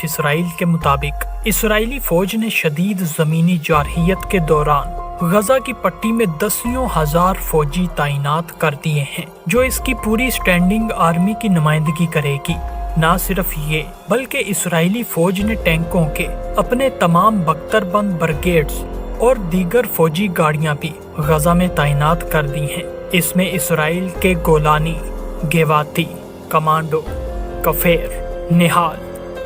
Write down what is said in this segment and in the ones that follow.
اسرائیل کے مطابق اسرائیلی فوج نے شدید زمینی جارحیت کے دوران غزہ کی پٹی میں دسیوں ہزار فوجی تعینات کر دیے ہیں، جو اس کی پوری اسٹینڈنگ آرمی کی نمائندگی کرے گی۔ نہ صرف یہ بلکہ اسرائیلی فوج نے ٹینکوں کے اپنے تمام بختر بند بریگیڈز اور دیگر فوجی گاڑیاں بھی غزہ میں تعینات کر دی ہیں۔ اس میں اسرائیل کے گولانی، گیواتی، کمانڈو، کفیر، نہال،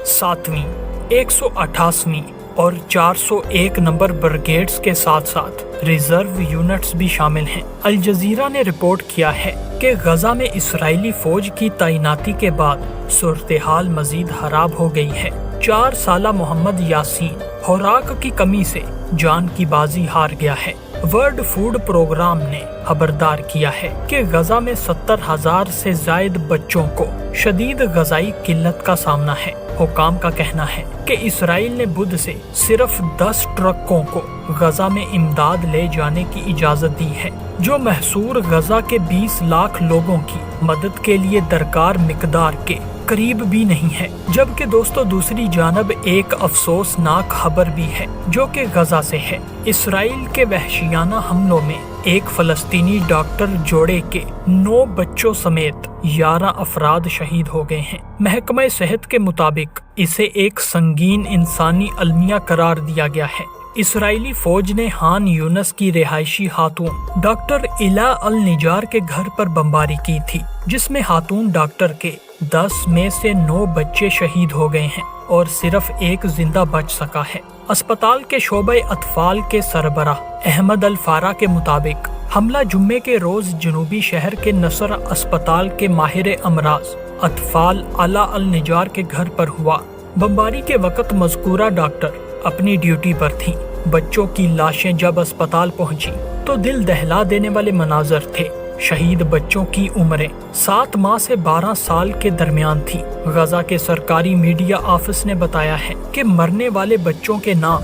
7ویں، 188ویں اور 401 نمبر بریگیڈز کے ساتھ ساتھ ریزرو یونٹس بھی شامل ہیں۔ الجزیرہ نے رپورٹ کیا ہے کہ غزہ میں اسرائیلی فوج کی تعیناتی کے بعد صورتحال مزید خراب ہو گئی ہے۔ 4 سالہ محمد یاسین خوراک کی کمی سے جان کی بازی ہار گیا ہے۔ ورلڈ فوڈ پروگرام نے خبردار کیا ہے کہ غزہ میں 70,000 سے زائد بچوں کو شدید غذائی قلت کا سامنا ہے۔ حکام کا کہنا ہے کہ اسرائیل نے بدھ سے صرف 10 ٹرکوں کو غزہ میں امداد لے جانے کی اجازت دی ہے، جو محصور غزہ کے 20 لاکھ لوگوں کی مدد کے لیے درکار مقدار کے قریب بھی نہیں ہے۔ جبکہ دوستو دوسری جانب ایک افسوسناک خبر بھی ہے جو کہ غزہ سے ہے۔ اسرائیل کے وحشیانہ حملوں میں ایک فلسطینی ڈاکٹر جوڑے کے 9 بچوں سمیت 11 افراد شہید ہو گئے ہیں۔ محکمہ صحت کے مطابق اسے ایک سنگین انسانی المیہ قرار دیا گیا ہے۔ اسرائیلی فوج نے خان یونس کی رہائشی خاتون ڈاکٹر الا النجار کے گھر پر بمباری کی تھی، جس میں خاتون ڈاکٹر کے 10 میں سے 9 بچے شہید ہو گئے ہیں اور صرف ایک زندہ بچ سکا ہے۔ اسپتال کے شعبہ اطفال کے سربراہ احمد الفارا کے مطابق حملہ جمعے کے روز جنوبی شہر کے نصر اسپتال کے ماہر امراض اطفال الا النجار کے گھر پر ہوا۔ بمباری کے وقت مذکورہ ڈاکٹر اپنی ڈیوٹی پر تھیں۔ بچوں کی لاشیں جب اسپتال پہنچی تو دل دہلا دینے والے مناظر تھے۔ شہید بچوں کی عمریں 7 ماہ سے 12 سال کے درمیان تھی۔ غزہ کے سرکاری میڈیا آفس نے بتایا ہے کہ مرنے والے بچوں کے نام،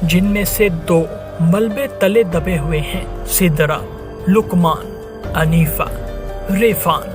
جن میں سے 2 ملبے تلے دبے ہوئے ہیں، سدرا، لقمان، انیفہ، ریفان،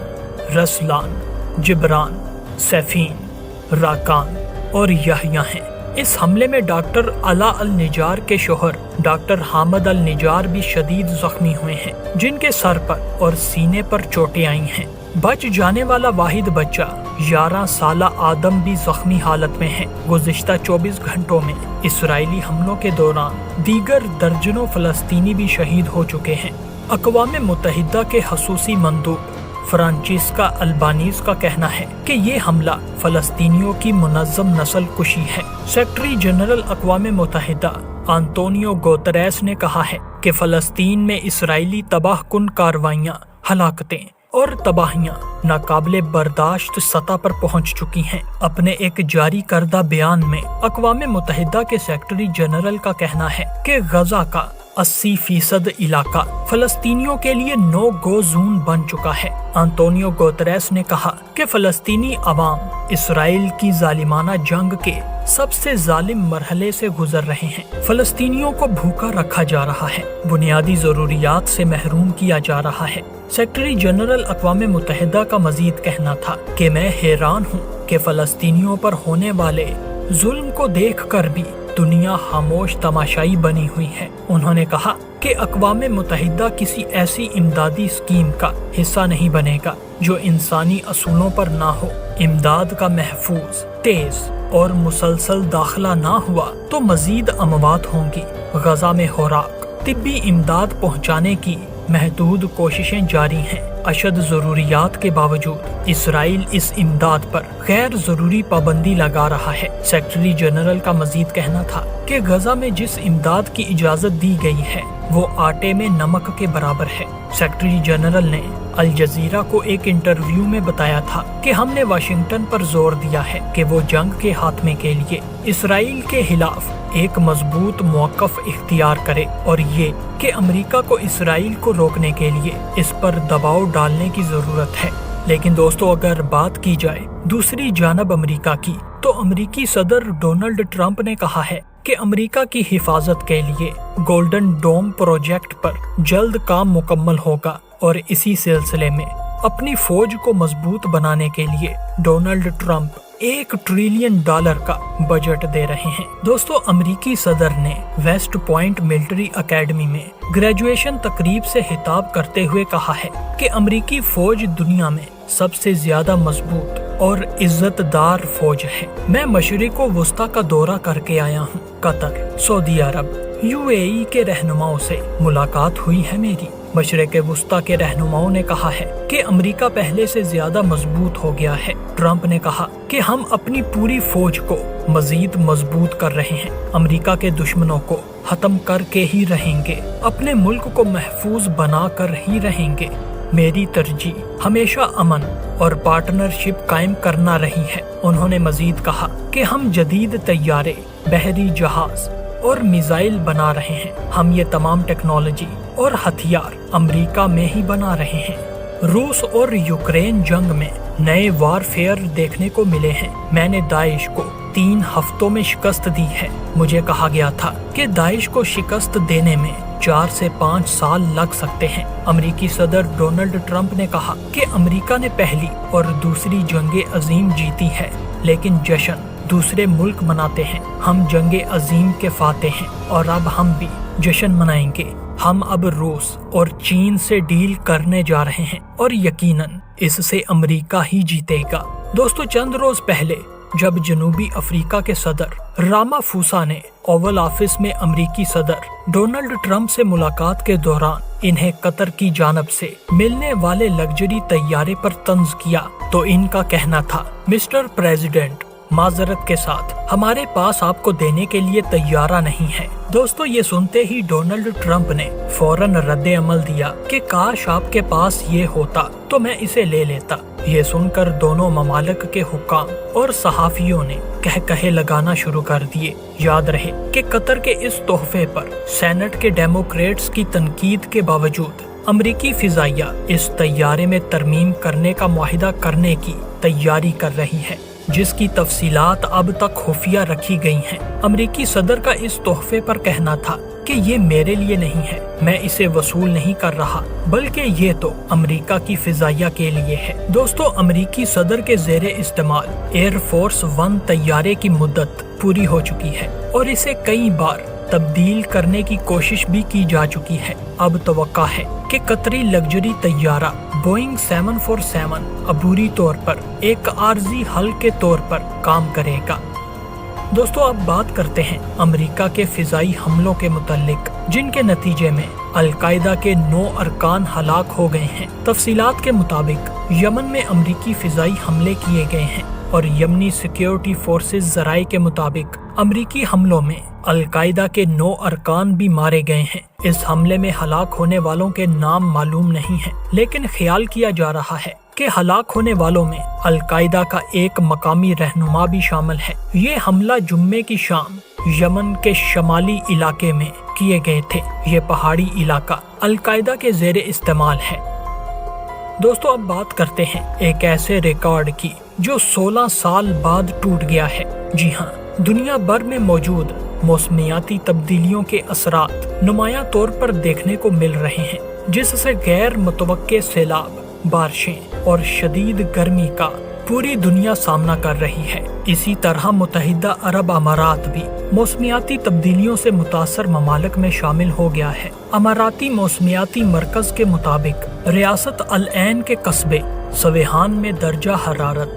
رسلان، جبران، سیفین، راکان اور یحییٰ ہیں۔ اس حملے میں ڈاکٹر الا النجار کے شوہر ڈاکٹر حامد النجار بھی شدید زخمی ہوئے ہیں، جن کے سر پر اور سینے پر چوٹیں آئی ہیں۔ بچ جانے والا واحد بچہ 11 سالہ آدم بھی زخمی حالت میں ہے۔ گزشتہ 24 گھنٹوں میں اسرائیلی حملوں کے دوران دیگر درجنوں فلسطینی بھی شہید ہو چکے ہیں۔ اقوام متحدہ کے خصوصی مندوب فرانچسکا البانیز کا کہنا ہے کہ یہ حملہ فلسطینیوں کی منظم نسل کشی ہے۔ سیکرٹری جنرل اقوام متحدہ آنطونیو گوتریس نے کہا ہے کہ فلسطین میں اسرائیلی تباہ کن کارروائیاں، ہلاکتیں اور تباہیاں ناقابل برداشت سطح پر پہنچ چکی ہیں۔ اپنے ایک جاری کردہ بیان میں اقوام متحدہ کے سیکرٹری جنرل کا کہنا ہے کہ غزہ کا 80% علاقہ فلسطینیوں کے لیے نو گو زون بن چکا ہے۔ آنطونیو گوتریس نے کہا کہ فلسطینی عوام اسرائیل کی ظالمانہ جنگ کے سب سے ظالم مرحلے سے گزر رہے ہیں۔ فلسطینیوں کو بھوکا رکھا جا رہا ہے، بنیادی ضروریات سے محروم کیا جا رہا ہے۔ سیکرٹری جنرل اقوام متحدہ کا مزید کہنا تھا کہ میں حیران ہوں کہ فلسطینیوں پر ہونے والے ظلم کو دیکھ کر بھی دنیا خاموش تماشائی بنی ہوئی ہے۔ انہوں نے کہا کہ اقوام متحدہ کسی ایسی امدادی اسکیم کا حصہ نہیں بنے گا جو انسانی اصولوں پر نہ ہو۔ امداد کا محفوظ، تیز اور مسلسل داخلہ نہ ہوا تو مزید اموات ہوں گی۔ غزہ میں خوراک، طبی امداد پہنچانے کی محدود کوششیں جاری ہیں۔ اشد ضروریات کے باوجود اسرائیل اس امداد پر غیر ضروری پابندی لگا رہا ہے۔ سیکرٹری جنرل کا مزید کہنا تھا کہ غزہ میں جس امداد کی اجازت دی گئی ہے وہ آٹے میں نمک کے برابر ہے۔ سیکرٹری جنرل نے الجزیرہ کو ایک انٹرویو میں بتایا تھا کہ ہم نے واشنگٹن پر زور دیا ہے کہ وہ جنگ کے خاتمے کے لیے اسرائیل کے خلاف ایک مضبوط موقف اختیار کرے، اور یہ کہ امریکہ کو اسرائیل کو روکنے کے لیے اس پر دباؤ ڈالنے کی ضرورت ہے۔ لیکن دوستو اگر بات کی جائے دوسری جانب امریکہ کی، تو امریکی صدر ڈونلڈ ٹرمپ نے کہا ہے کہ امریکہ کی حفاظت کے لیے گولڈن ڈوم پروجیکٹ پر جلد کام مکمل ہوگا، اور اسی سلسلے میں اپنی فوج کو مضبوط بنانے کے لیے ڈونلڈ ٹرمپ $1 ट्रिलियन का बजट दे रहे हैं। दोस्तों, अमेरिकी सदर ने वेस्ट पॉइंट मिलिट्री एकेडमी में ग्रेजुएशन तकरीब से खिताब करते हुए कहा है कि अमेरिकी फौज दुनिया में सबसे ज्यादा मजबूत और इज्जतदार फौज है। मैं मशरिक वुस्ता का दौरा करके आया हूँ। कतर, सऊदी अरब, UAE के रहनुमाओं से मुलाकात हुई है मेरी। मशरिक वुस्ता के रहनुमाओं ने कहा है कि अमेरिका पहले से ज्यादा मजबूत हो गया है। ट्रंप ने कहा कि हम अपनी पूरी फौज को मजीद मजबूत कर रहे हैं। अमेरिका के दुश्मनों को खत्म करके ही रहेंगे, अपने मुल्क को महफूज बना कर ही रहेंगे। मेरी तरजीह हमेशा अमन और पार्टनरशिप कायम करना रही है। उन्होंने मजीद कहा कि हम जदीद तैयारे, बहरी जहाज और मिसाइल बना रहे हैं। हम ये तमाम टेक्नोलॉजी और हथियार अमेरिका में ही बना रहे हैं। रूस और यूक्रेन जंग में नए वारफेयर देखने को मिले हैं। मैंने दाइश को 3 हफ्तों में शिकस्त दी है। मुझे कहा गया था कि दाइश को शिकस्त देने में 4 से 5 साल लग सकते हैं। अमेरिकी सदर डोनाल्ड ट्रंप ने कहा कि अमेरिका ने पहली और दूसरी जंगे अजीम जीती है, लेकिन जश्न दूसरे मुल्क मनाते हैं। हम जंगे अजीम के फाते हैं और अब हम भी जश्न मनाएंगे। हम अब रूस और चीन से डील करने जा रहे हैं और यकीनन इससे अमेरिका ही जीतेगा। दोस्तों, चंद रोज पहले जब जनूबी अफ्रीका के सदर रामाफोसा ने ओवल ऑफिस में अमेरिकी सदर डोनाल्ड ट्रंप से मुलाकात के दौरान इन्हें कतर की जानब से मिलने वाले लग्जरी तैयारे पर तंज किया, तो इनका कहना था, मिस्टर प्रेसिडेंट, माजरत के साथ हमारे पास आपको देने के लिए तैयारा नहीं है। दोस्तों, ये सुनते ही डोनाल्ड ट्रंप ने फौरन रद्द अमल दिया कि काश आपके पास ये होता तो मैं इसे ले लेता। ये सुनकर दोनों ममालिक के हुक्काम और सहाफियों ने कहे लगाना शुरू कर दिए। याद रहे कि कतर के इस तोहफे पर सेनेट के डेमोक्रेट्स की तनकीद के बावजूद अमेरिकी फिजाइया इस तैयारे में तरमीम करने का मुआहिदा करने की तैयारी कर रही है, जिसकी तफसीलात अब तक खुफिया रखी गई हैं। अमेरिकी सदर का इस तोहफे पर कहना था कि ये मेरे लिए नहीं है, मैं इसे वसूल नहीं कर रहा, बल्कि ये तो अमेरिका की फिजाइया के लिए है। दोस्तों, अमेरिकी सदर के ज़ेरे इस्तेमाल एयरफोर्स 1 तैयारे की मुद्दत पूरी हो चुकी है और इसे कई बार तब्दील करने की कोशिश भी की जा चुकी है। अब तवक्का है कि कतरी लग्जरी तैयारा बोइंग 747 अबूरी तौर पर एक आर्जी हल के तौर पर काम करेगा। दोस्तों, अब बात करते हैं अमेरिका के फिजाई हमलों के मुतालिक, जिनके नतीजे में अल-कायदा के 9 अरकान हलाक हो गए हैं। तफसीलात के मुताबिक यमन में अमेरिकी फिजाई हमले किए गए हैं और यमनी सिक्योरिटी फोर्सेस जराये के मुताबिक अमेरिकी हमलों में अल-कायदा के 9 अरकान भी मारे गए हैं। इस हमले में हलाक होने वालों के नाम मालूम नहीं है, लेकिन ख्याल किया जा रहा है कि हलाक होने वालों में अल-कायदा का एक मकामी रहनुमा भी शामिल है। ये हमला जुम्मे की शाम यमन के शमाली इलाके में किए गए थे। ये पहाड़ी इलाका अल-कायदा के ज़ेरे इस्तेमाल है। दोस्तों, अब बात करते हैं एक ऐसे रिकॉर्ड की जो 16 साल बाद टूट गया है। जी हाँ, दुनिया भर में मौजूद मौसमियाती तब्दीलियों के असरात नुमायां तौर पर देखने को मिल रहे हैं, जिससे गैर मुतवक्के सैलाब, बारिशें और शदीद गर्मी का पूरी दुनिया सामना कर रही है। इसी तरह मुत्तहिदा अरब अमारात भी मौसमियाती तब्दीलियों से मुतासर ममालिक में शामिल हो गया है। अमाराती मौसमियाती मरकज के मुताबिक रियासत अल-ऐन के कस्बे सवेहान में दर्जा हरारत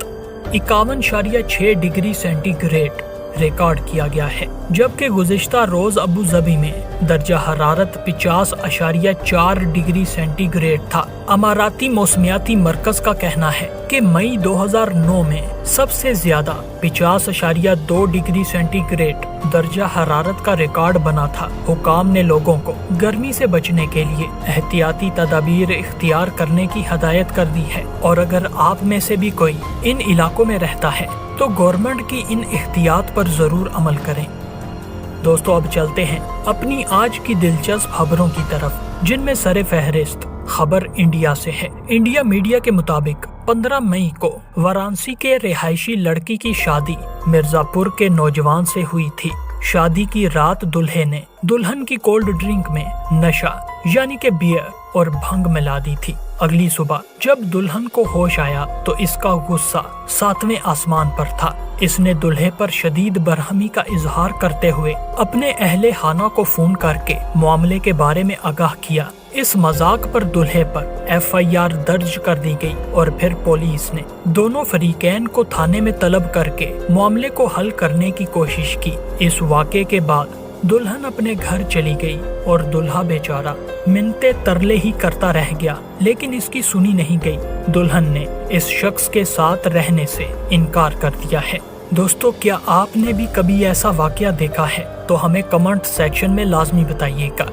51.6 डिग्री सेंटीग्रेड रिकॉर्ड किया गया है, जबकि गुज़िश्ता रोज अबू धाबी में दर्जा हरारत 50.4 डिग्री सेंटीग्रेड था। अमाराती मौसमियाती मरकज का कहना है कि मई 2009 में सबसे ज्यादा 50.2 डिग्री सेंटीग्रेड दर्जा हरारत का रिकॉर्ड बना था। हुकाम ने लोगों को गर्मी से बचने के लिए एहतियाती तदाबीर इख्तियार करने की हदायत कर दी है, और अगर आप में से भी कोई इन इलाकों में रहता है तो गवर्नमेंट की इन एहतियात पर जरूर अमल करें। दोस्तों, अब चलते हैं अपनी आज की दिलचस्प खबरों की तरफ, जिनमें सरे फहरिस्त खबर इंडिया से है। इंडिया मीडिया के मुताबिक 15 मई को वाराणसी के रिहायशी लड़की की शादी मिर्जापुर के नौजवान से हुई थी। शादी की रात दुल्हे ने दुल्हन की कोल्ड ड्रिंक में नशा यानी कि बियर और भंग मिला दी थी। अगली सुबह जब दुल्हन को होश आया तो इसका गुस्सा 7वें आसमान पर था। इसने दूल्हे पर शदीद बरहमी का इजहार करते हुए अपने अहले खाना को फोन करके मामले के बारे में आगाह किया। इस मजाक पर दूल्हे पर FIR दर्ज कर दी गई और फिर पुलिस ने दोनों फरीकैन को थाने में तलब करके मामले को हल करने की कोशिश की। इस वाक़े के बाद दुल्हन अपने घर चली गई और दूल्हा बेचारा मिन्नते तरले ही करता रह गया, लेकिन इसकी सुनी नहीं गई। दुल्हन ने इस शख्स के साथ रहने से इनकार कर दिया है। दोस्तों, क्या आपने भी कभी ऐसा वाकया देखा है? तो हमें कमेंट सेक्शन में लाजमी बताइएगा।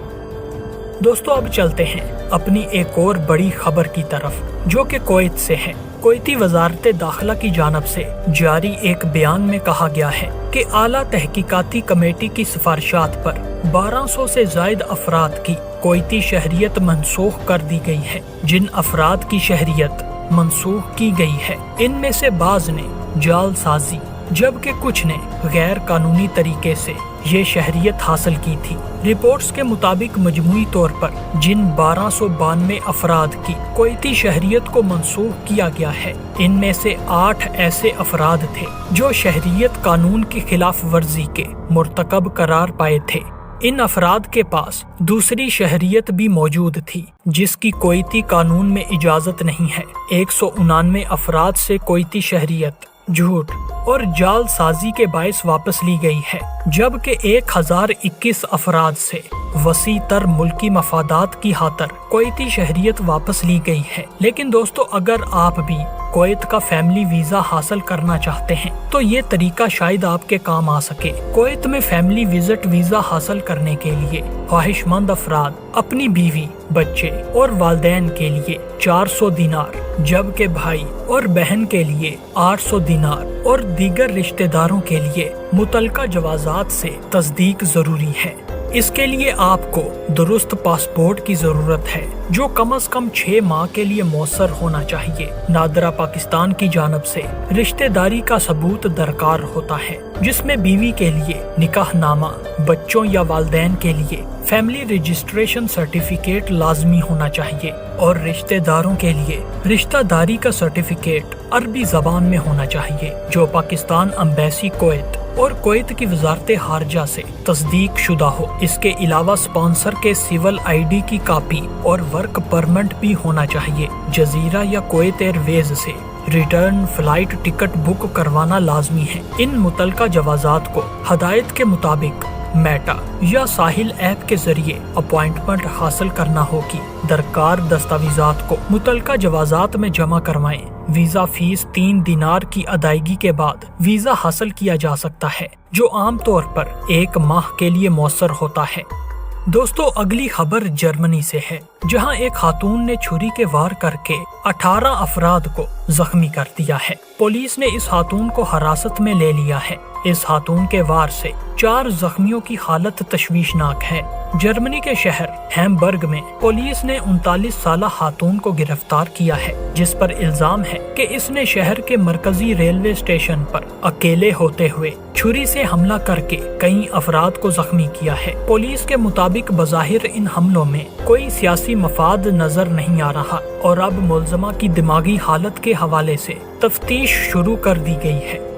दोस्तों, अब चलते हैं अपनी एक और बड़ी खबर की तरफ, जो कि कुवैत से है। कुवैती वजारत दाखिला की जानिब से जारी एक बयान में कहा गया है कि आला तहकीकाती कमेटी की सिफारिशात पर 1200 से जायद अफराद की कुवैती शहरियत मनसूख कर दी गई है। जिन अफराद की शहरियत मनसूख की गई है, इनमें से बाज ने जालसाजी जबकि कुछ ने गैर कानूनी तरीके से ये शहरियत हासिल की थी। रिपोर्ट्स के मुताबिक मजमूई तौर पर जिन 1292 अफराद की कुवैती शहरियत को मनसूख किया गया है, इनमें से 8 ऐसे अफराद थे जो शहरियत कानून की खिलाफ वर्जी के मुर्तकब करार पाए थे। इन अफराद के पास दूसरी शहरियत भी मौजूद थी जिसकी कुवैती कानून में इजाजत नहीं है। 199 अफराद से कुवैती शहरियत झूठ और जालसाजी के बायस वापस ली गई है, जबकि 1021 अफराद से वसी तर मुल्की मफादात की खातर कुवैती शहरियत वापस ली गई है। लेकिन दोस्तों, अगर आप भी कुवैत का फैमिली वीजा हासिल करना चाहते हैं तो ये तरीका शायद आपके काम आ सके। कुवैत में फैमिली विजिट वीजा हासिल करने के लिए ख्वाहिशमंद अफराद अपनी बीवी, बच्चे और वालिदैन के लिए 400 दिनार, जबकि भाई और बहन के लिए 800 दिनार और दीगर रिश्तेदारों के लिए मुतलका जवाजात से तस्दीक जरूरी है। इसके लिए आपको दुरुस्त पासपोर्ट की जरूरत है जो कम से कम 6 माह के लिए मौसर होना चाहिए। नादरा पाकिस्तान की जानिब से रिश्तेदारी का सबूत दरकार होता है, जिसमें बीवी के लिए निकाहनामा, बच्चों या वालिदैन के लिए फैमिली रजिस्ट्रेशन सर्टिफिकेट लाजमी होना चाहिए और रिश्तेदारों के लिए रिश्तेदारी का सर्टिफिकेट अरबी जबान में होना चाहिए जो पाकिस्तान एम्बेसी कुवैत और कुवैत की वजारत खारजा से तस्दीक शुदा हो। इसके अलावा स्पॉन्सर के सिविल ID की कॉपी और वर्क परमिट भी होना चाहिए। जजीरा या कुवैत एयरवेज से रिटर्न फ्लाइट टिकट बुक करवाना लाजमी है। इन मुतलका जवाजात को हदायत के मुताबिक मेटा या साहिल ऐप के जरिए अपॉइंटमेंट हासिल करना होगी। दरकार दस्तावेजात को मुतलका जवाजात में जमा करवाएं। वीजा फीस 3 दिनार की अदायगी के बाद वीजा हासिल किया जा सकता है, जो आम तौर पर 1 माह के लिए मौसर होता है। दोस्तों, अगली खबर जर्मनी से है, जहां एक खातून ने छुरी के वार करके 18 अफराद को जख्मी कर दिया है। पुलिस ने इस खातून को हिरासत में ले लिया है। इस खातून के वार से 4 जख्मियों की हालत तशवीशनाक है। जर्मनी के शहर हैम्बर्ग में पुलिस ने 39 साला खातून को गिरफ्तार किया है, जिस पर इल्जाम है कि इसने शहर के मरकजी रेलवे स्टेशन पर अकेले होते हुए छुरी से हमला करके कई अफराद को जख्मी किया है। पुलिस के मुताबिक बज़ाहिर इन हमलों में कोई सियासी मफाद नजर नहीं आ रहा और अब मुलजमा की दिमागी हालत के हवाले से तफ्तीश शुरू कर दी गई है।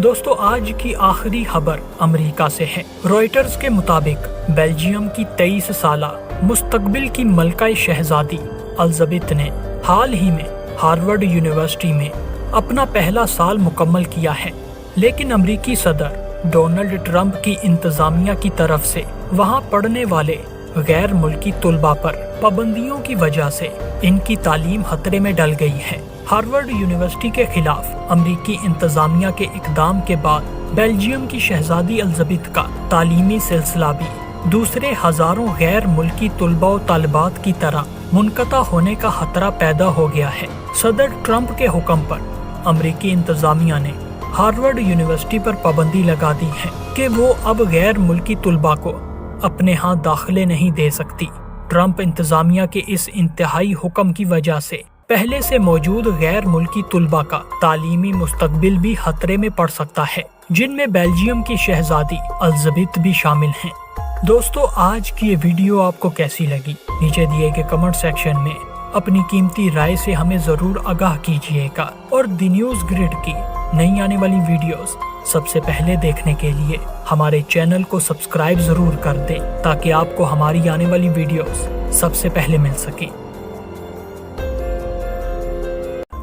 दोस्तों, आज की आखिरी खबर अमेरिका से है। रॉयटर्स के मुताबिक बेल्जियम की 23 साला मुस्तकबिल की मलका शहजादी एलिजाबेथ ने हाल ही में हार्वर्ड यूनिवर्सिटी में अपना पहला साल मुकम्मल किया है, लेकिन अमेरिकी सदर डोनाल्ड ट्रंप की इंतजामिया की तरफ से वहां पढ़ने वाले गैर मुल्की तुलबा पर पाबंदियों की वजह से इनकी तालीम खतरे में डल गई है। हार्वर्ड यूनिवर्सिटी के खिलाफ अमेरिकी इंतजामिया के इकदाम के बाद बेल्जियम की शहजादी एलिजाबेथ का तालीमी सिलसिला भी दूसरे हजारों गैर मुल्की तुलबा और तालिबात की तरह मुनक़ता होने का खतरा पैदा हो गया है। सदर ट्रंप के हुक्म पर अमेरिकी इंतजामिया ने हार्वर्ड यूनिवर्सिटी पर पाबंदी लगा दी है कि वो अब गैर मुल्की तुलबा को अपने यहाँ दाखिले नहीं दे सकती। ट्रंप इंतजामिया के इस इंतहाई हुक्म की वजह से पहले से मौजूद गैर मुल्की तुलबा का तालीमी मुस्तकबिल भी खतरे में पड़ सकता है, जिनमें बेल्जियम की शहजादी एलिजाबेथ भी शामिल हैं। दोस्तों, आज की ये वीडियो आपको कैसी लगी? नीचे दिए गए कमेंट सेक्शन में अपनी कीमती राय से हमें जरूर आगाह कीजिएगा और द न्यूज़ ग्रिड की नई आने वाली वीडियोस सबसे पहले देखने के लिए हमारे चैनल को सब्सक्राइब जरूर कर दें ताकि आपको हमारी आने वाली वीडियोस सबसे पहले मिल सके।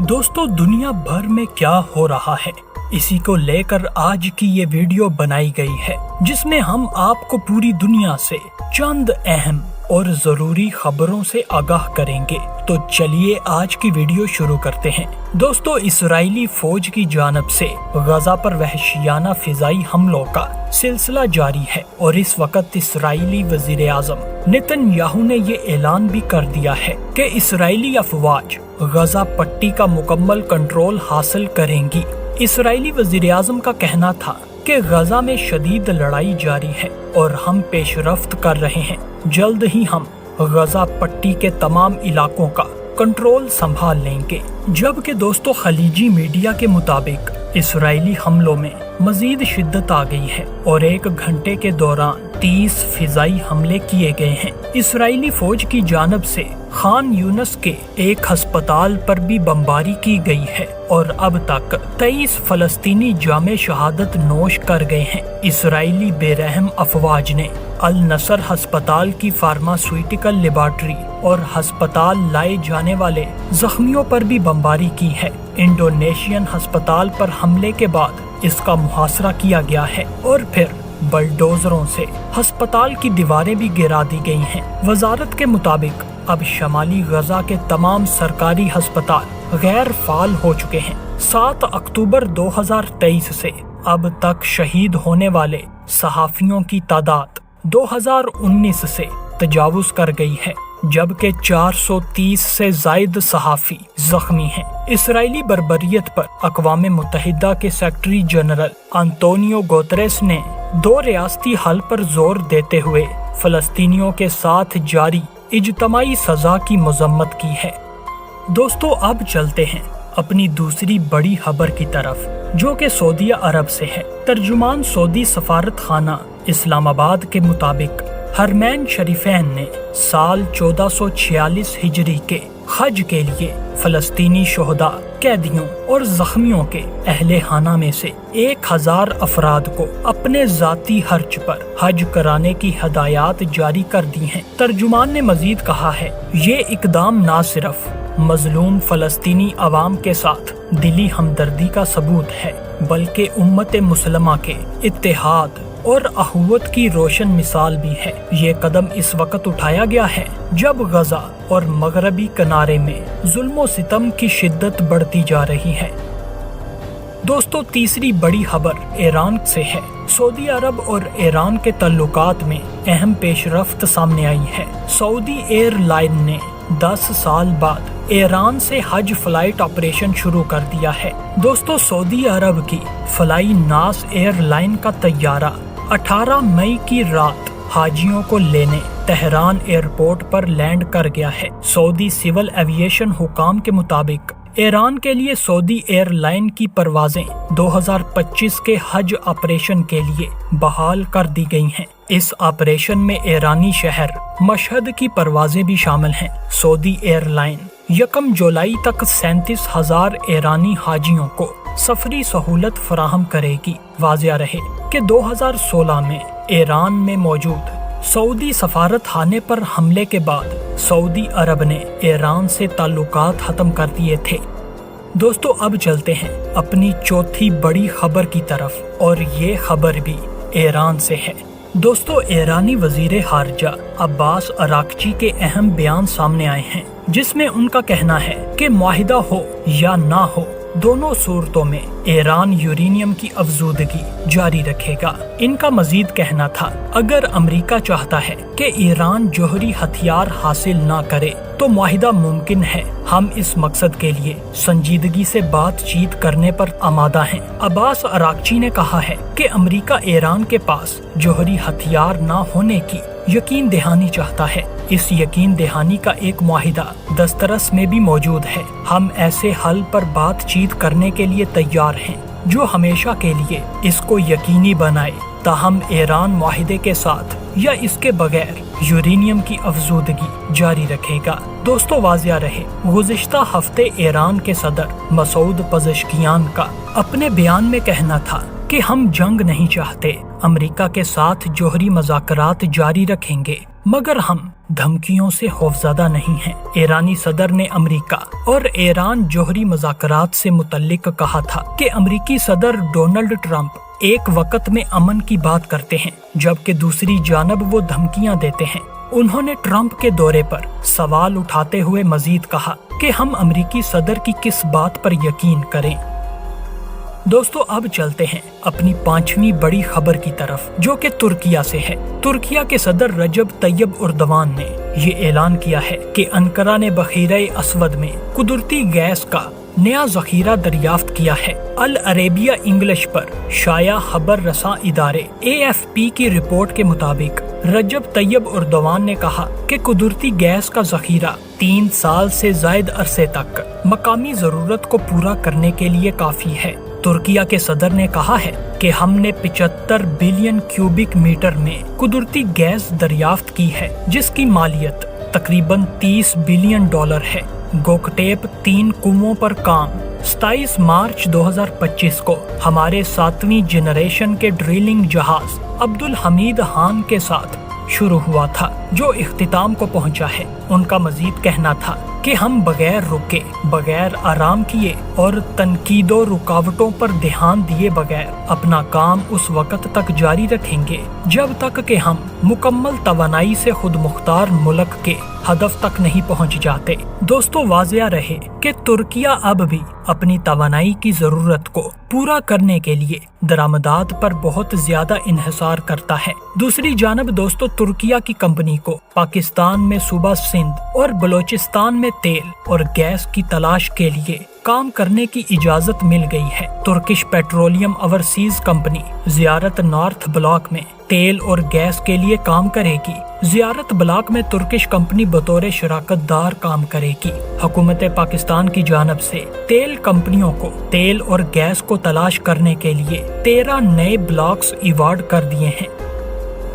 दोस्तों, दुनिया भर में क्या हो रहा है, इसी को लेकर आज की ये वीडियो बनाई गई है, जिसमें हम आपको पूरी दुनिया से चंद अहम और जरूरी खबरों से आगाह करेंगे। तो चलिए आज की वीडियो शुरू करते हैं। दोस्तों, इस्राएली फौज की जानब से गजा पर वहशियाना फिजाई हमलों का सिलसिला जारी है और इस वक्त इस्राएली वजीर आजम नेतन्याहू ने ये ऐलान भी कर दिया है कि इस्राएली अफवाज गजा पट्टी का मुकम्मल कंट्रोल हासिल करेंगी। इस्राएली वजीर आजम का कहना था कि गजा में शदीद लड़ाई जारी है और हम पेशरफ्त कर रहे हैं। जल्द ही हम गजा पट्टी के तमाम इलाकों का कंट्रोल संभाल लेंगे। जबकि दोस्तों, खलीजी मीडिया के मुताबिक इस्राएली हमलों में मजीद शिद्दत आ गई है और 1 घंटे के दौरान 30 फिजाई हमले किए गए हैं। इस्राएली फौज की जानब से खान यूनस के एक अस्पताल पर भी बमबारी की गई है और अब तक 23 फलस्तीनी जामे शहादत नोश कर गए हैं। इस्राएली बेरहम अफवाज ने अल नसर अस्पताल की फार्मास्यूटिकल लेबॉर्ट्री और अस्पताल लाए जाने वाले जख्मियों पर भी बमबारी की है। इंडोनेशियन अस्पताल पर हमले के बाद इसका मुहासरा किया गया है और फिर बलडोजरों से अस्पताल की दीवारें भी गिरा दी गई हैं। वजारत के मुताबिक अब शमाली गजा के तमाम सरकारी अस्पताल गैर फाल हो चुके हैं। 7 अक्टूबर 2023 से अब तक शहीद होने वाले सहाफियों की तादाद 2019 से तजावुज कर गई है, जबकि 430 से जायद सहाफी जख्मी हैं। इस्राएली बर्बरियत पर अक़वाम मुत्तहिदा के सेक्रेटरी जनरल अंतोनियो गुतेरेस ने 2 रियासती हल पर जोर देते हुए फलस्तीनियों के साथ जारी इज्तमाई सजा की मजम्मत की है। दोस्तों, अब चलते हैं अपनी दूसरी बड़ी खबर की तरफ, जो कि सऊदी अरब से है। तर्जुमान सऊदी सफारत खाना इस्लामाबाद के मुताबिक हरमैन शरीफैन ने साल 1446 हिजरी के हज के लिए फलस्तीनी शोहदा, कैदियों और जख्मियों के अहले खाना में से 1000 अफराद को अपने जाती खर्च पर हज कराने की हदायत जारी कर दी हैं। तर्जुमान ने मजीद कहा है, ये इकदाम न सिर्फ मजलूम फलस्तीनी अवाम के साथ दिली हमदर्दी का सबूत है, बल्कि उम्मत मुसलमा के इत्तेहाद और अखुवत की रोशन मिसाल भी है। ये कदम इस वक्त उठाया गया है जब गजा और मगरबी किनारे में जुल्म सितम की शिद्दत बढ़ती जा रही है। दोस्तों, तीसरी बड़ी खबर ईरान से है। सऊदी अरब और ईरान के तल्लुकात में अहम पेशरफ्त सामने आई है। सऊदी एयरलाइन ने 10 साल बाद ईरान से हज फ्लाइट ऑपरेशन शुरू कर दिया है। दोस्तों, सऊदी अरब की फ्लाई नास एयरलाइन का तैयारा 18 मई की रात हाजियों को लेने तेहरान एयरपोर्ट पर लैंड कर गया है। सऊदी सिविल एविएशन हुकाम के मुताबिक ईरान के लिए सऊदी एयरलाइन की परवाजें 2025 के हज ऑपरेशन के लिए बहाल कर दी गई हैं। इस ऑपरेशन में ईरानी शहर मशहद की परवाजें भी शामिल हैं। सऊदी एयरलाइन 1 जुलाई तक 37,000 ईरानी हाजियों को सफरी सहूलत फराहम करेगी। वाज़िया रहे कि 2016 में ईरान में मौजूद सऊदी सफारत खाने पर हमले के बाद सऊदी अरब ने ईरान से ताल्लुकात खत्म कर दिए थे। दोस्तों, अब चलते हैं अपनी चौथी बड़ी खबर की तरफ और ये खबर भी ईरान से है। दोस्तों, ईरानी वजीर खारजा अब्बास अराक्ची के अहम बयान सामने आए हैं, जिसमें उनका कहना है कि मुआहिदा हो या ना हो, दोनों सूरतों में ईरान यूरेनियम की अफजूदगी जारी रखेगा। इनका मजीद कहना था, अगर अमेरिका चाहता है कि ईरान जौहरी हथियार हासिल ना करे तो मुआहिदा मुमकिन है। हम इस मकसद के लिए संजीदगी से बातचीत करने पर आमादा हैं। अब्बास अराक्ची ने कहा है कि अमेरिका ईरान के पास जौहरी हथियार ना होने की यकीन दहानी चाहता है। इस यकीन दहानी का एक मुआहिदा दस्तरस में भी मौजूद है। हम ऐसे हल पर बातचीत करने के लिए तैयार हैं जो हमेशा के लिए इसको यकीनी बनाए। ताहम ईरान मुआहिदे के साथ या इसके बगैर यूरेनियम की अफजूदगी जारी रखेगा। दोस्तों वाज़िया रहे, गुज़िश्ता हफ्ते ईरान के सदर मसूद पज़ेश्कियान का अपने बयान में कहना था कि हम जंग नहीं चाहते, अमेरिका के साथ जोहरी मज़ाकरात जारी रखेंगे, मगर हम धमकियों से खौफज़दा नहीं हैं। ईरानी सदर ने अमेरिका और ईरान जोहरी मज़ाकरात से मुतल्लिक कहा था कि अमेरिकी सदर डोनाल्ड ट्रंप एक वक्त में अमन की बात करते हैं, जबकि दूसरी जानब वो धमकियां देते हैं। उन्होंने ट्रंप के दौरे पर सवाल उठाते हुए मजीद कहा कि हम अमेरिकी सदर की किस बात पर यकीन करें। दोस्तों अब चलते हैं अपनी 5वीं बड़ी खबर की तरफ, जो कि तुर्किया से है। तुर्किया के सदर रजब तैयब उर्दवान ने ये ऐलान किया है कि अंकारा ने बखीरे असवद में कुदरती गैस का नया जखीरा दरियाफ्त किया है। अल अरेबिया इंग्लिश पर शाया खबर रसा इदारे AFP की रिपोर्ट के मुताबिक रजब तैयब उर्दवान ने कहा कि कुदरती गैस का जखीरा 3 साल से जायद अरसे तक मकामी जरूरत को पूरा करने के लिए काफी है। तुर्किया के सदर ने कहा है कि हमने 75 बिलियन क्यूबिक मीटर में कुदरती गैस दरियाफ्त की है, जिसकी मालियत तकरीबन $30 बिलियन है। गोकटेप 3 कुओं पर काम 27 मार्च 2025 को हमारे 7वीं जनरेशन के ड्रिलिंग जहाज अब्दुल हमीद खान के साथ शुरू हुआ था, जो इख्तिताम को पहुंचा है। उनका मजीद कहना था कि हम बगैर रुके, बगैर आराम किए और तनकीदों रुकावटों पर ध्यान दिए बगैर अपना काम उस वक्त तक जारी रखेंगे जब तक कि हम मुकम्मल तवानाई से खुद मुख्तार मुल्क के हदफ तक नहीं पहुंच जाते। दोस्तों वाज़िया रहे कि तुर्किया अब भी अपनी तवानाई की जरूरत को पूरा करने के लिए दरामदात पर बहुत ज्यादा इन्हिसार करता है। दूसरी जानब दोस्तों तुर्किया की कंपनी को पाकिस्तान में सूबा सिंध और बलोचिस्तान में तेल और गैस की तलाश के लिए काम करने की इजाजत मिल गई है। तुर्किश पेट्रोलियम ओवरसीज कंपनी जियारत नॉर्थ ब्लॉक में तेल और गैस के लिए काम करेगी। जियारत ब्लॉक में तुर्किश कंपनी बतौर शराकतदार काम करेगी। हुकूमत पाकिस्तान की जानब से तेल कंपनियों को तेल और गैस को तलाश करने के लिए 13 नए ब्लॉक्स अवार्ड कर दिए हैं।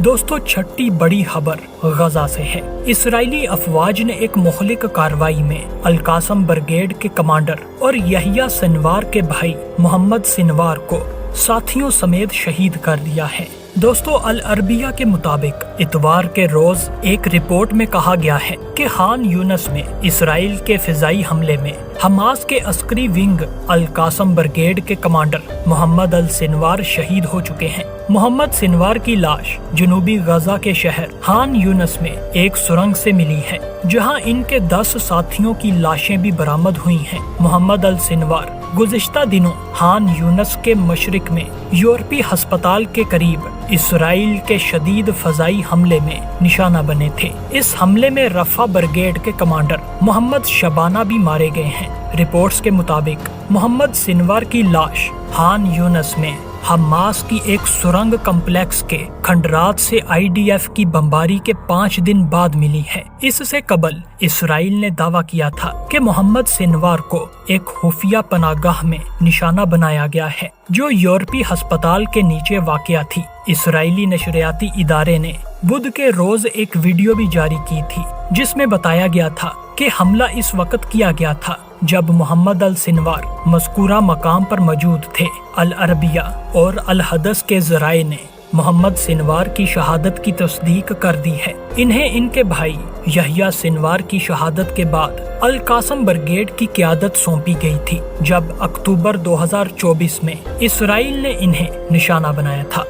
दोस्तों छठी बड़ी खबर गजा से है। इसराइली अफवाज ने एक मुखलिक कार्रवाई में अल कासम ब्रिगेड के कमांडर और यहिया सिनवार के भाई मोहम्मद सिनवार को साथियों समेत शहीद कर दिया है। दोस्तों अल अरबिया के मुताबिक इतवार के रोज एक रिपोर्ट में कहा गया है कि खान यूनस में इसराइल के फिजाई हमले में हमास के अस्करी विंग अल कासम ब्रिगेड के कमांडर मोहम्मद अल सिनवार शहीद हो चुके हैं। मोहम्मद सिनवार की लाश जनूबी गजा के शहर खान यूनस में एक सुरंग से मिली है, जहां इनके 10 साथियों की लाशें भी बरामद हुई हैं। मोहम्मद अल सिनवार गुज़िश्ता दिनों खान यूनस के मशरिक में यूरोपी अस्पताल के करीब इसराइल के शदीद फजाई हमले में निशाना बने थे। इस हमले में रफा ब्रिगेड के कमांडर मोहम्मद शबाना भी मारे गए हैं। रिपोर्ट्स के मुताबिक मोहम्मद सिनवार की लाश खान यूनस में हमास की एक सुरंग कम्प्लेक्स के खंडरात से IDF की बमबारी के 5 दिन बाद मिली है। इससे कबल इसराइल ने दावा किया था कि मोहम्मद सिनवार को एक खुफिया पनागाह में निशाना बनाया गया है, जो यूरोपी अस्पताल के नीचे वाक़या थी। इसराइली नशरियाती इदारे ने बुध के रोज एक वीडियो भी जारी की थी, जिसमें बताया गया था कि हमला इस वक्त किया गया था जब मोहम्मद अल सिनवार मज़कूरा मकाम पर मौजूद थे। अल अरबिया और अल हदस के ज़राए ने मोहम्मद सिनवार की शहादत की तस्दीक कर दी है। इन्हें इनके भाई यहिया सिनवार की शहादत के बाद अल कासम ब्रिगेड की क़यादत सौंपी गई थी, जब अक्टूबर 2024 में इसराइल ने इन्हें निशाना बनाया था।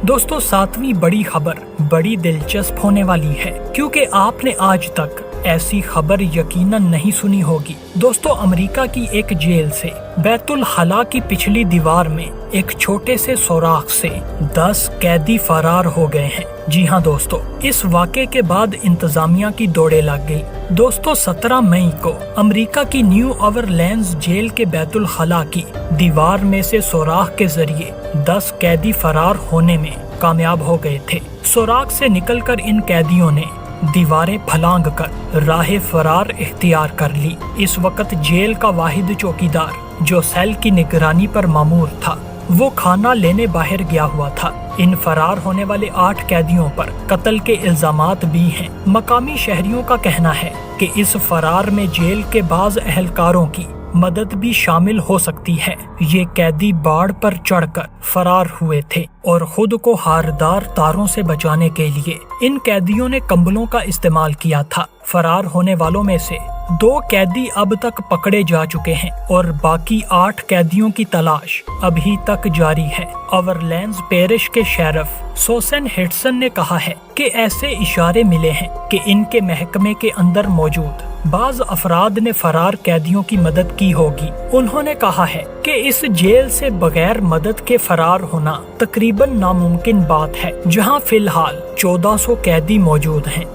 दोस्तों 7वीं बड़ी खबर बड़ी दिलचस्प होने वाली है, क्योंकि आपने आज तक ऐसी खबर यकीनन नहीं सुनी होगी। दोस्तों अमेरिका की एक जेल से बैतुल खला की पिछली दीवार में एक छोटे से सुराख से 10 कैदी फरार हो गए हैं। जी हाँ दोस्तों, इस वाक़े के बाद इंतजामिया की दौड़े लग गई। दोस्तों 17 मई को अमेरिका की न्यू ऑरलीन्स जेल के बैतुल खला की दीवार में से सुराख के जरिए 10 कैदी फरार होने में कामयाब हो गए थे। सुराख से निकलकर इन कैदियों ने दीवारें फलांग कर राह फरार इख्तियार कर ली। इस वक्त जेल का वाहिद चौकीदार जो सेल की निगरानी पर मामूर था, वो खाना लेने बाहर गया हुआ था। इन फरार होने वाले 8 कैदियों पर कत्ल के इल्जामात भी हैं। मकामी शहरियों का कहना है कि इस फरार में जेल के बाज़ अहलकारों की मदद भी शामिल हो सकती है। ये कैदी बाड़ पर चढ़कर फरार हुए थे और खुद को हारदार तारों से बचाने के लिए इन कैदियों ने कंबलों का इस्तेमाल किया था। फरार होने वालों में से 2 कैदी अब तक पकड़े जा चुके हैं और बाकी 8 कैदियों की तलाश अभी तक जारी है। ओवरलैंड्स पेरिश के शेरिफ सोसन हिटसन ने कहा है कि ऐसे इशारे मिले हैं कि इनके महकमे के अंदर मौजूद बाज अफराद ने फरार कैदियों की मदद की होगी। उन्होंने कहा है कि इस जेल से बगैर मदद के फरार होना तकरीबन नामुमकिन बात है, जहां फिलहाल 1400 कैदी मौजूद हैं।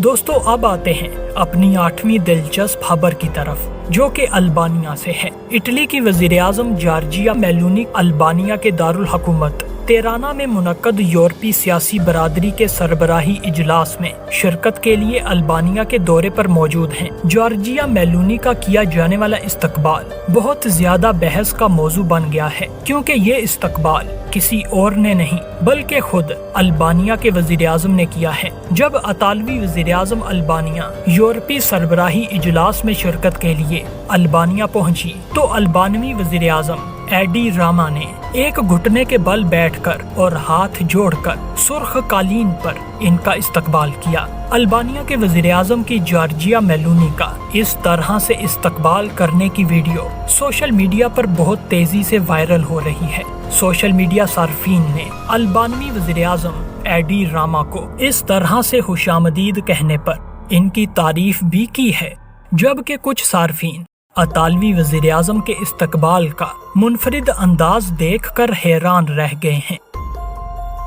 दोस्तों, अब आते हैं अपनी 8वीं दिलचस्प खबर की तरफ, जो कि अल्बानिया से है। इटली की वज़ीर-ए-आज़म जॉर्जिया मेलोनी अल्बानिया के दारुल हुकूमत तिराना में मुनक्कद यूरोपीय सियासी बरादरी के सरबराही इजलास में शिरकत के लिए अल्बानिया के दौरे पर मौजूद हैं। जॉर्जिया मेलोनी का किया जाने वाला इस्तकबाल बहुत ज्यादा बहस का मौजू बन गया है, क्योंकि ये इस्तकबाल किसी और ने नहीं बल्कि खुद अल्बानिया के वज़ीर-ए-आज़म ने किया है। जब अतालवी वज़ीर-ए-आज़म अल्बानिया यूरोपीय सरबराही इजलास में शिरकत के लिए अल्बानिया पहुंची तो अल्बानवी वज़ीर-ए-आज़म एडी रामा ने एक घुटने के बल बैठकर और हाथ जोड़कर सुर्ख कालीन पर इनका इस्तकबाल किया। अल्बानिया के वज़ीर-ए-आज़म की जॉर्जिया मेलोनी का इस तरह से इस्तकबाल करने की वीडियो सोशल मीडिया पर बहुत तेजी से वायरल हो रही है। सोशल मीडिया सार्फिन ने अल्बानवी वज़ीर-ए-आज़म एडी रामा को इस तरह से खुशामदीद कहने पर इनकी तारीफ भी की है, जबकि कुछ सार्फिन अतालवी वज़ीर-ए-आज़म के इस्तकबाल का मुनफरिद अंदाज देखकर हैरान रह गए हैं।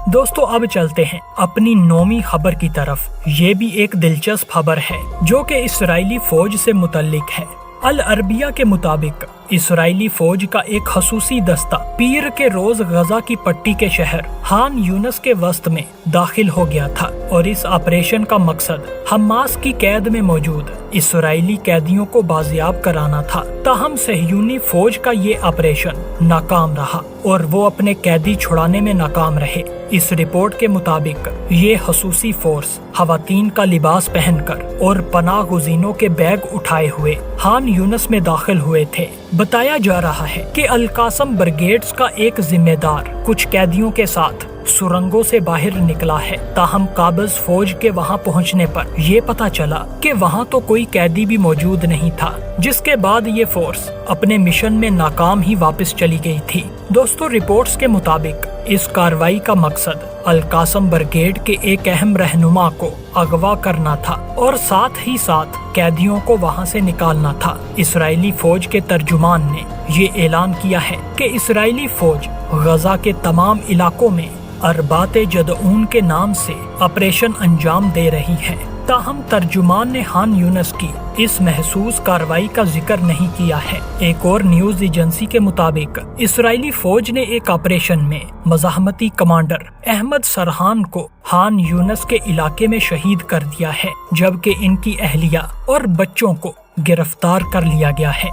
दोस्तों, अब चलते हैं अपनी 9वीं खबर की तरफ। ये भी एक दिलचस्प खबर है जो कि इस्राएली फौज से मुतल्लिक है। अल अरबिया के मुताबिक इस्राएली फौज का एक खसूसी दस्ता पीर के रोज गजा की पट्टी के शहर खान यूनस के वस्त में दाखिल हो गया था और इस ऑपरेशन का मकसद हमास की कैद में मौजूद इस्राएली कैदियों को बाजियाब कराना था। ताहम सहयूनी फौज का ये ऑपरेशन नाकाम रहा और वो अपने कैदी छुड़ाने में नाकाम रहे। इस रिपोर्ट के मुताबिक ये खसूसी फोर्स खवातीन का लिबास पहनकर और पनाह गुज़ीनों के बैग उठाए हुए खान यूनस में दाखिल हुए थे। बताया जा रहा है कि अल-कासम ब्रिगेड्स का एक जिम्मेदार कुछ कैदियों के साथ सुरंगों से बाहर निकला है। ताहम काबिज फौज के वहां पहुंचने पर ये पता चला कि वहां तो कोई कैदी भी मौजूद नहीं था, जिसके बाद ये फोर्स अपने मिशन में नाकाम ही वापस चली गई थी। दोस्तों, रिपोर्ट्स के मुताबिक इस कार्रवाई का मकसद अल-कासम ब्रिगेड के एक अहम रहनुमा को अगवा करना था और साथ ही साथ कैदियों को वहां से निकालना था। इस्राएली फौज के तर्जुमान ने ये ऐलान किया है कि इस्राएली फौज गजा के तमाम इलाकों में अरबाते जदऊन के नाम से ऑपरेशन अंजाम दे रही है। ताहम तर्जुमान ने खान यूनस की इस महसूस कार्रवाई का जिक्र नहीं किया है। एक और न्यूज एजेंसी के मुताबिक इस्राएली फौज ने एक ऑपरेशन में मज़ाहमती कमांडर अहमद सरहान को खान यूनस के इलाके में शहीद कर दिया है, जबकि इनकी अहलिया और बच्चों को गिरफ्तार कर लिया गया है।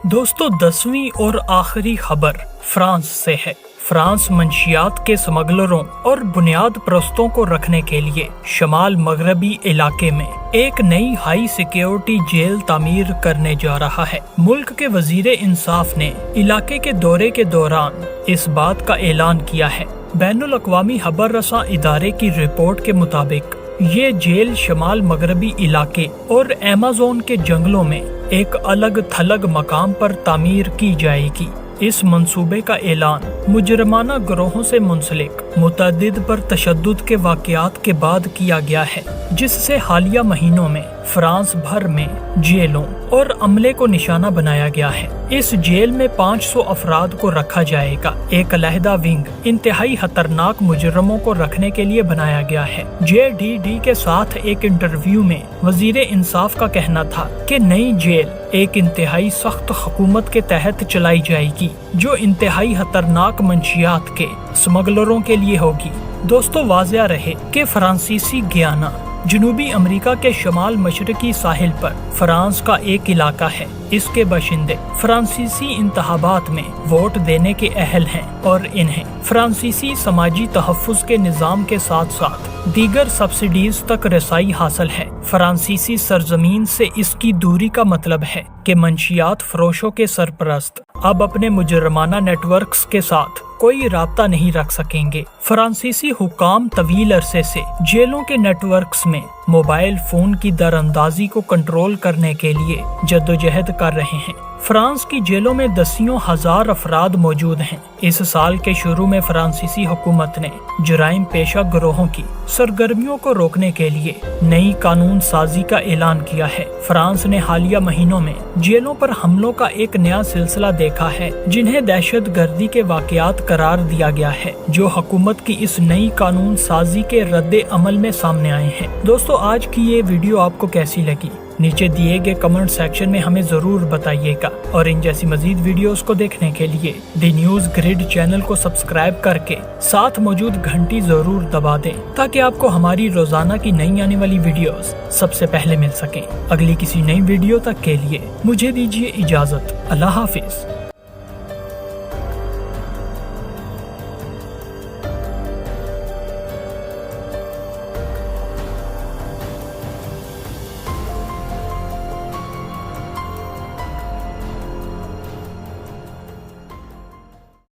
दोस्तों, 10वीं और आखिरी खबर फ्रांस से है। फ्रांस मंशियात के स्मगलरों और बुनियाद परस्तों को रखने के लिए शमाल मगरबी इलाके में एक नई हाई सिक्योरिटी जेल तामीर करने जा रहा है। मुल्क के वजीर इंसाफ ने इलाके के दौरे के दौरान इस बात का ऐलान किया है। बैनुल अक़वामी खबर रसां इदारे की रिपोर्ट के मुताबिक ये जेल शमाल मगरबी इलाके और अमेज़न के जंगलों में एक अलग थलग मकाम पर तामीर की जाएगी। इस मंसूबे का ऐलान मुजरमाना गिरोहों से मुंसलिक मुतअद्दिद पर तशद्दुद के वाक़यात के बाद किया गया है, जिससे हालिया महीनों में फ्रांस भर में जेलों और अमले को निशाना बनाया गया है। इस जेल में 500 अफराद को रखा जाएगा। एक अलहदा विंग इंतहाई खतरनाक मुजरमों को रखने के लिए बनाया गया है। JDD के साथ एक इंटरव्यू में वजीर इंसाफ का कहना था कि नई जेल एक इंतहाई सख्त हुकूमत के तहत चलाई जाएगी, जो इंतहाई खतरनाक मंशियात के स्मगलरों के लिए होगी। दोस्तों, वाज़िया रहे कि फ्रांसीसी गियाना जनूबी अमेरिका के शमाल मशरकी साहिल पर फ्रांस का एक इलाका है। इसके बाशिंदे फ्रांसीसी इंतखाबात में वोट देने के अहल हैं और इन्हें फ्रांसीसी समाजी तहफ़्फ़ुज़ के निज़ाम के साथ साथ दीगर सब्सिडीज तक रसाई हासिल है। फ्रांसीसी सरजमीन से इसकी दूरी का मतलब है कि मंशियात फरोशों के सरपरस्त अब अपने मुजरमाना नेटवर्क्स के साथ कोई राब्ता नहीं रख सकेंगे। फ्रांसीसी हुकाम तवील अरसे से जेलों के नेटवर्क्स में मोबाइल फोन की दरअंदाजी को कंट्रोल करने के लिए जद्दोजहद कर रहे हैं। फ्रांस की जेलों में दसियों हजार अफराद मौजूद हैं। इस साल के शुरू में फ्रांसीसी हुकूमत ने जुराइम पेशा गिरोहों की सरगर्मियों को रोकने के लिए नई कानून साजी का ऐलान किया है। फ्रांस ने हालिया महीनों में जेलों पर हमलों का एक नया सिलसिला देखा है, जिन्हें दहशत गर्दी के वाकयात करार दिया गया है, जो हुकूमत की इस नई कानून साजी के रद्दे अमल में सामने आए हैं। दोस्तों, आज की ये वीडियो आपको कैसी लगी? नीचे दिए गए कमेंट सेक्शन में हमें जरूर बताइएगा और इन जैसी मजीद वीडियोस को देखने के लिए दी न्यूज ग्रिड चैनल को सब्सक्राइब करके साथ मौजूद घंटी जरूर दबा दें, ताकि आपको हमारी रोजाना की नई आने वाली वीडियोस सबसे पहले मिल सकें। अगली किसी नई वीडियो तक के लिए मुझे दीजिए इजाजत। अल्लाह हाफिज।